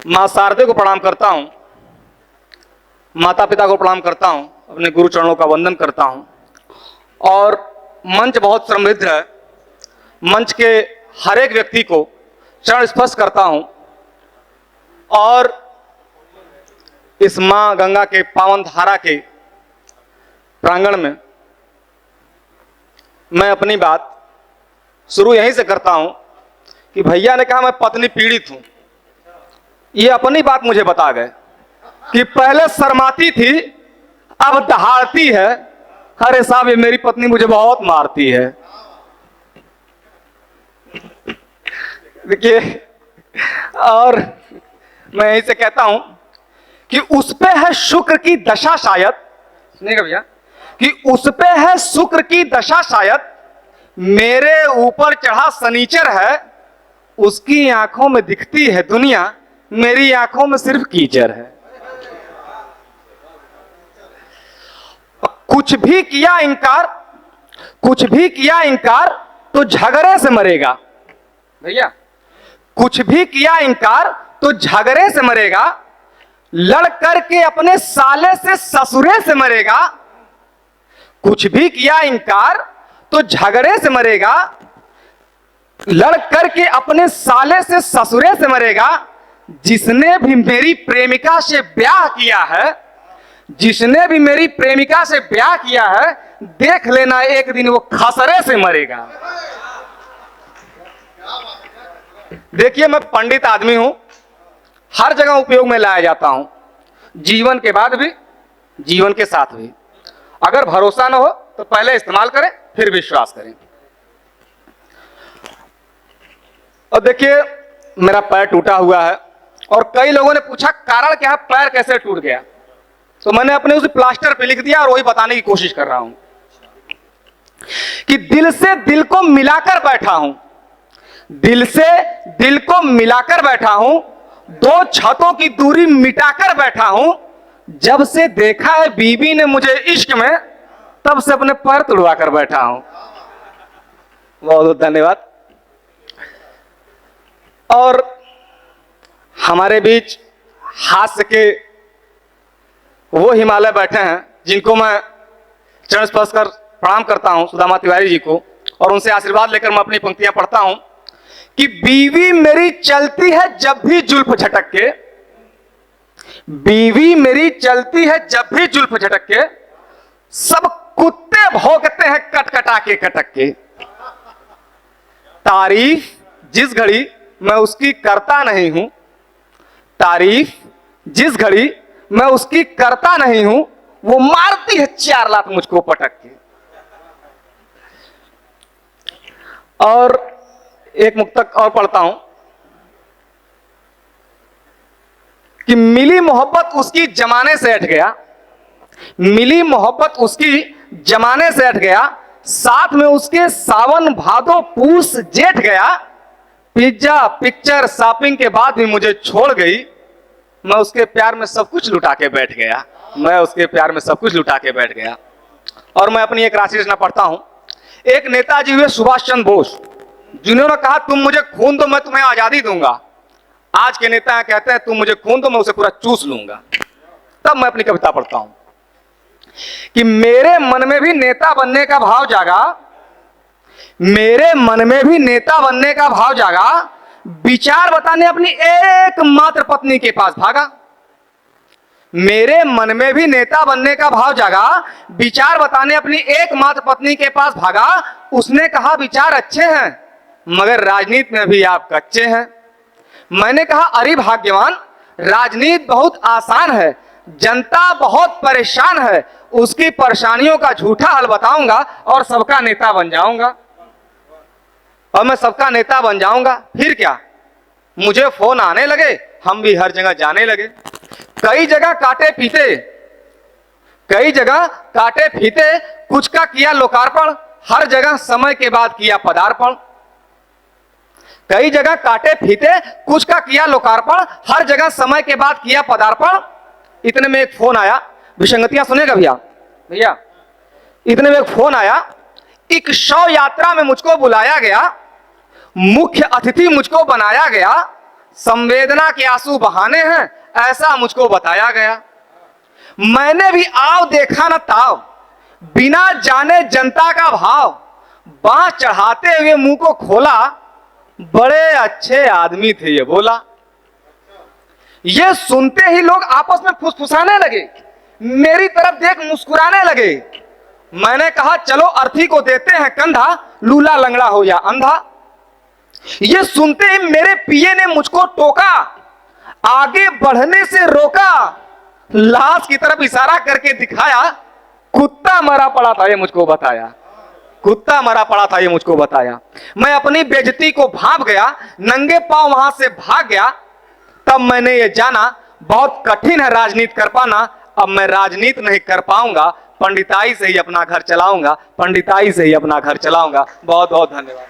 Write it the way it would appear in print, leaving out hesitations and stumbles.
माँ शारदे को प्रणाम करता हूँ, माता पिता को प्रणाम करता हूँ, अपने गुरु चरणों का वंदन करता हूँ। और मंच बहुत समृद्ध है, मंच के हर एक व्यक्ति को चरण स्पर्श करता हूँ। और इस माँ गंगा के पावन धारा के प्रांगण में मैं अपनी बात शुरू यहीं से करता हूँ कि भैया ने कहा मैं पत्नी पीड़ित हूँ। ये अपनी बात मुझे बता गए कि पहले शर्माती थी, अब दहाड़ती है। अरे साहब, ये मेरी पत्नी मुझे बहुत मारती है। देखिए, और मैं यहीं से कहता हूं कि उस पे है शुक्र की दशा शायद, सुनिएगा भैया, कि उस पे है शुक्र की दशा शायद, मेरे ऊपर चढ़ा शनिचर है। उसकी आंखों में दिखती है दुनिया, मेरी आंखों में सिर्फ कीचड़ है। कुछ भी किया इंकार, कुछ भी किया इंकार तो झगड़े से मरेगा। भैया, कुछ भी किया इंकार तो झगड़े से मरेगा, लड़ करके अपने साले से ससुरे से मरेगा। कुछ भी किया इंकार तो झगड़े से मरेगा, लड़ करके अपने साले से ससुरे से मरेगा। जिसने भी मेरी प्रेमिका से ब्याह किया है, जिसने भी मेरी प्रेमिका से ब्याह किया है, देख लेना एक दिन वो खसरे से मरेगा। देखिए, मैं पंडित आदमी हूं, हर जगह उपयोग में लाया जाता हूं, जीवन के बाद भी, जीवन के साथ भी। अगर भरोसा न हो तो पहले इस्तेमाल करें, फिर विश्वास करें। और देखिए, मेरा पैर टूटा हुआ है और कई लोगों ने पूछा कारण क्या है, पैर कैसे टूट गया। तो मैंने अपने उस प्लास्टर पे लिख दिया और वही बताने की कोशिश कर रहा हूं कि दिल से दिल को मिलाकर बैठा हूं, दिल से दिल को मिलाकर बैठा हूं, दो छतों की दूरी मिटाकर बैठा हूं। जब से देखा है बीवी ने मुझे इश्क में, तब से अपने पैर तुड़वा कर बैठा हूं। बहुत बहुत धन्यवाद। और हमारे बीच हास्य के वो हिमालय बैठे हैं जिनको मैं चरण स्पर्श कर प्रणाम करता हूं, सुदामा तिवारी जी को, और उनसे आशीर्वाद लेकर मैं अपनी पंक्तियां पढ़ता हूं कि बीवी मेरी चलती है जब भी जुल्फ झटक के, बीवी मेरी चलती है जब भी जुल्फ झटक के, सब कुत्ते भौंकते हैं कटकटा के कटक के। तारीफ जिस घड़ी मैं उसकी करता नहीं हूं, तारीफ जिस घड़ी मैं उसकी करता नहीं हूं, वो मारती है 4 लात मुझको पटक के। और एक मुक्तक और पढ़ता हूं कि मिली मोहब्बत उसकी जमाने से हट गया, मिली मोहब्बत उसकी जमाने से हट गया, साथ में उसके सावन भादो पूस जेठ गया। पिज्जा पिक्चर शॉपिंग के बाद भी मुझे छोड़ गई, मैं उसके प्यार में सब कुछ लुटा के बैठ गया, मैं उसके प्यार में सब कुछ लुटा के बैठ गया। और मैं अपनी एक राशि रचना पढ़ता हूं। एक नेताजी हुए सुभाष चंद्र बोस, जिन्होंने कहा तुम मुझे खून दो मैं तुम्हें आजादी दूंगा। आज के नेता कहते हैं तुम मुझे खून दो मैं उसे पूरा चूस लूंगा। तब मैं अपनी कविता पढ़ता हूं कि मेरे मन में भी नेता बनने का भाव जागा, मेरे मन में भी नेता बनने का भाव जागा, विचार बताने अपनी एकमात्र पत्नी के पास भागा। मेरे मन में भी नेता बनने का भाव जागा, विचार बताने अपनी एकमात्र पत्नी के पास भागा। उसने कहा विचार अच्छे हैं मगर राजनीति में भी आप कच्चे हैं। मैंने कहा अरे भाग्यवान, राजनीति बहुत आसान है, जनता बहुत परेशान है, उसकी परेशानियों का झूठा हल बताऊंगा और सबका नेता बन जाऊंगा। और मैं सबका नेता बन जाऊंगा, फिर क्या, मुझे फोन आने लगे, हम भी हर जगह जाने लगे। कई जगह काटे पीते, कई जगह काटे फीते, कुछ का किया लोकार्पण, हर जगह समय के बाद किया पदार्पण। कई जगह काटे फीते, कुछ का किया लोकार्पण, हर जगह समय के बाद किया पदार्पण। इतने में एक फोन आया, विसंगतियां सुनेगा भैया, भैया इतने में एक फोन आया, एक शव यात्रा में मुझको बुलाया गया, मुख्य अतिथि मुझको बनाया गया, संवेदना के आंसू बहाने हैं, ऐसा मुझको बताया गया। मैंने भी आव देखा न ताव, बिना जाने जनता का भाव, बांह चढ़ाते हुए मुंह को खोला, बड़े अच्छे आदमी थे ये बोला। ये सुनते ही लोग आपस में फुसफुसाने लगे, मेरी तरफ देख मुस्कुराने लगे। मैंने कहा चलो अर्थी को देते हैं कंधा, लूला लंगड़ा हो या अंधा। ये सुनते ही मेरे पिए ने मुझको टोका, आगे बढ़ने से रोका, लाश की तरफ इशारा करके दिखाया, कुत्ता मरा पड़ा था ये मुझको बताया, कुत्ता मरा पड़ा था ये मुझको बताया। मैं अपनी बेइज्जती को भांप गया, नंगे पांव वहां से भाग गया। तब मैंने ये जाना बहुत कठिन है राजनीति कर पाना। अब मैं राजनीति नहीं कर पाऊंगा, पंडिताई से ही अपना घर चलाऊंगा, पंडिताई से ही अपना घर चलाऊंगा। बहुत बहुत धन्यवाद।